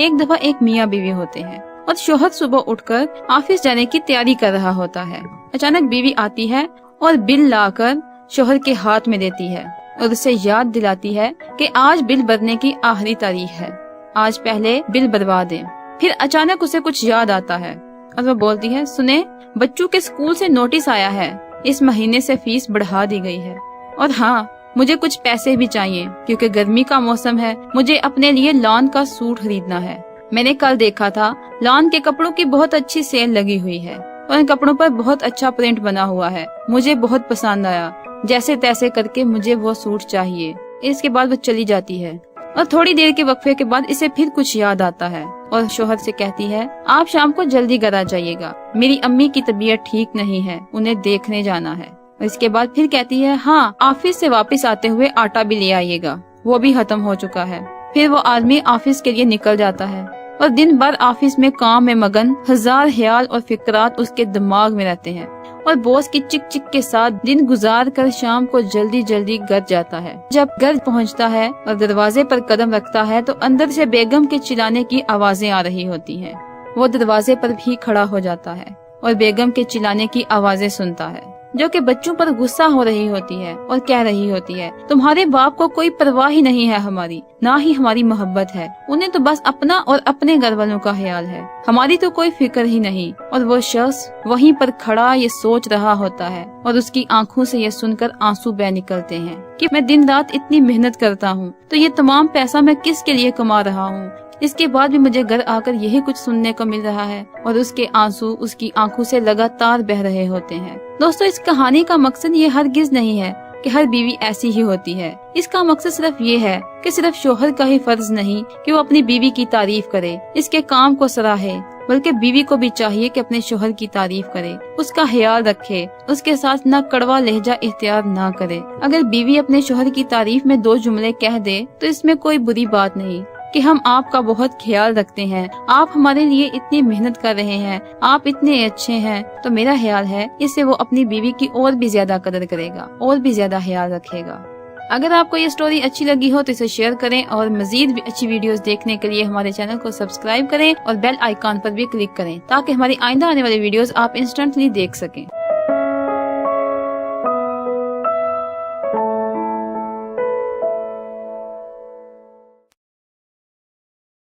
एक दफा एक मियाँ बीवी होते हैं और शोहर सुबह उठकर ऑफिस जाने की तैयारी कर रहा होता है। अचानक बीवी आती है और बिल लाकर शोहर के हाथ में देती है और उसे याद दिलाती है कि आज बिल भरने की आखिरी तारीख है, आज पहले बिल भरवा दें। फिर अचानक उसे कुछ याद आता है और वो बोलती है, सुने, बच्चों के स्कूल से नोटिस आया है, इस महीने से फीस बढ़ा दी गई है, और हाँ, मुझे कुछ पैसे भी चाहिए क्योंकि गर्मी का मौसम है, मुझे अपने लिए लॉन का सूट खरीदना है। मैंने कल देखा था लॉन के कपड़ों की बहुत अच्छी सेल लगी हुई है और इन कपड़ों पर बहुत अच्छा प्रिंट बना हुआ है, मुझे बहुत पसंद आया, जैसे तैसे करके मुझे वो सूट चाहिए। इसके बाद वो चली जाती है और थोड़ी देर के वक्फे के बाद इसे फिर कुछ याद आता है और शोहर से कहती है, आप शाम को जल्दी घर आ जाइएगा, मेरी अम्मी की तबीयत ठीक नहीं है, उन्हें देखने जाना है। इसके बाद फिर कहती है, हाँ, ऑफिस से वापस आते हुए आटा भी ले आइएगा, वो भी खत्म हो चुका है। फिर वो आदमी ऑफिस के लिए निकल जाता है और दिन भर ऑफिस में काम में मगन, हजार ख्याल और फिक्रात उसके दिमाग में रहते हैं और बॉस की चिक चिक के साथ दिन गुजार कर शाम को जल्दी जल्दी घर जाता है। जब घर पहुंचता है और दरवाजे पर कदम रखता है तो अंदर से बेगम के चिल्लाने की आवाजें आ रही होती हैं। वो दरवाजे पर भी खड़ा हो जाता है और बेगम के चिल्लाने की आवाजें सुनता है, जो कि बच्चों पर गुस्सा हो रही होती है और कह रही होती है, तुम्हारे बाप को कोई परवाह ही नहीं है हमारी, ना ही हमारी मोहब्बत है, उन्हें तो बस अपना और अपने घर वालों का ख्याल है, हमारी तो कोई फिक्र ही नहीं। और वो शख्स वहीं पर खड़ा ये सोच रहा होता है और उसकी आंखों से ये सुनकर आंसू बह निकलते हैं कि मैं दिन रात इतनी मेहनत करता हूँ तो ये तमाम पैसा मैं किसके लिए कमा रहा हूँ, इसके बाद भी मुझे घर आकर यही कुछ सुनने को मिल रहा है। और उसके आंसू उसकी आंखों से लगातार बह रहे होते हैं। दोस्तों, इस कहानी का मकसद ये हरगिज नहीं है कि हर बीवी ऐसी ही होती है। इसका मकसद सिर्फ ये है कि सिर्फ शोहर का ही फर्ज नहीं कि वो अपनी बीवी की तारीफ करे, इसके काम को सराहे, बल्कि बीवी को भी चाहिए कि अपने शोहर की तारीफ करे, उसका ख्याल रखे, उसके साथ ना कड़वा लहजा इख्तियार ना करे। अगर बीवी अपने शोहर की तारीफ में 2 जुमले कह दे तो इसमें कोई बुरी बात नहीं कि हम आपका बहुत ख्याल रखते हैं, आप हमारे लिए इतनी मेहनत कर रहे हैं, आप इतने अच्छे हैं। तो मेरा ख्याल है इससे वो अपनी बीवी की और भी ज्यादा कदर करेगा और भी ज्यादा ख्याल रखेगा। अगर आपको ये स्टोरी अच्छी लगी हो तो इसे शेयर करें और मजीद भी अच्छी वीडियोस देखने के लिए हमारे चैनल को सब्सक्राइब करें और बेल आइकॉन पर भी क्लिक करें ताकि हमारी आइंदा आने वाली वीडियोस आप इंस्टेंटली देख सकें।